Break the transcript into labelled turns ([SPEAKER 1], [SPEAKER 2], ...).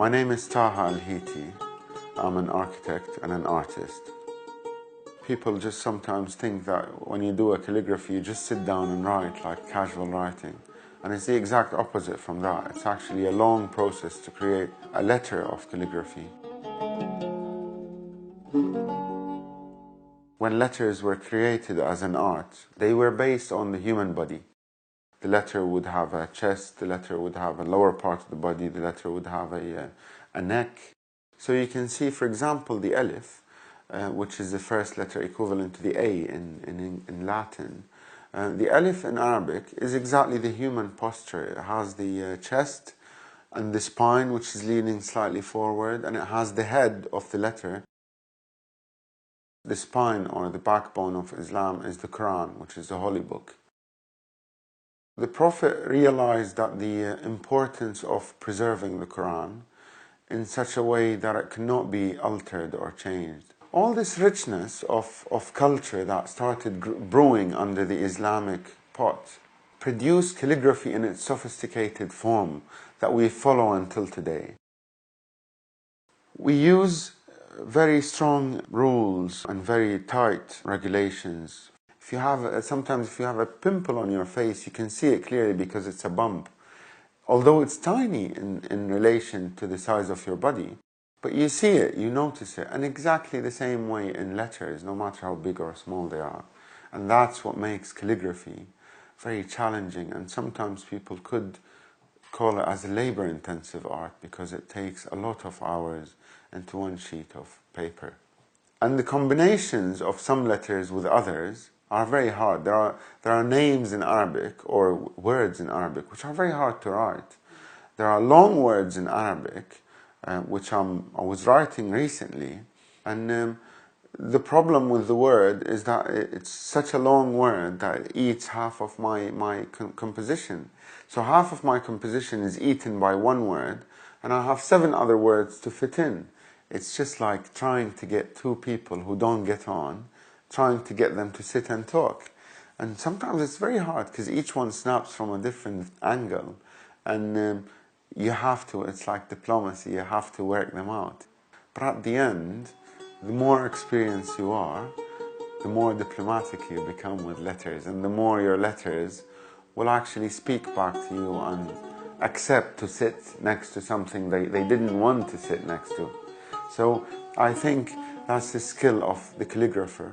[SPEAKER 1] My name is Taha Al-Hiti. I'm an architect and an artist. People just sometimes think that when you do a calligraphy, you just sit down and write like casual writing. And it's the exact opposite from that. It's actually a long process to create a letter of calligraphy. When letters were created as an art, they were based on the human body. The letter would have a chest, the letter would have a lower part of the body, the letter would have a neck. So you can see, for example, the alif, which is the first letter equivalent to the A in Latin. The alif in Arabic is exactly the human posture. It has the chest and the spine, which is leaning slightly forward, and it has the head of the letter. The spine, or the backbone of Islam, is the Quran, which is the holy book. The Prophet realized that the importance of preserving the Quran in such a way that it cannot be altered or changed. All this richness of culture that started brewing under the Islamic pot produced calligraphy in its sophisticated form that we follow until today. We use very strong rules and very tight regulations. Sometimes if you have a pimple on your face, you can see it clearly because it's a bump. Although it's tiny in relation to the size of your body, but you see it, you notice it, and exactly the same way in letters, no matter how big or small they are. And that's what makes calligraphy very challenging, and sometimes people could call it as a labor-intensive art because it takes a lot of hours into one sheet of paper. And the combinations of some letters with others are very hard. There are names in Arabic, or words in Arabic, which are very hard to write. There are long words in Arabic, which I was writing recently, and the problem with the word is that it's such a long word that it eats half of my composition. So half of my composition is eaten by one word, and I have 7 other words to fit in. It's just like trying to get 2 people who don't get on, trying to get them to sit and talk. And sometimes it's very hard because each one snaps from a different angle, and you have to, it's like diplomacy, you have to work them out. But at the end, the more experienced you are, the more diplomatic you become with letters, and the more your letters will actually speak back to you and accept to sit next to something they didn't want to sit next to. So I think that's the skill of the calligrapher.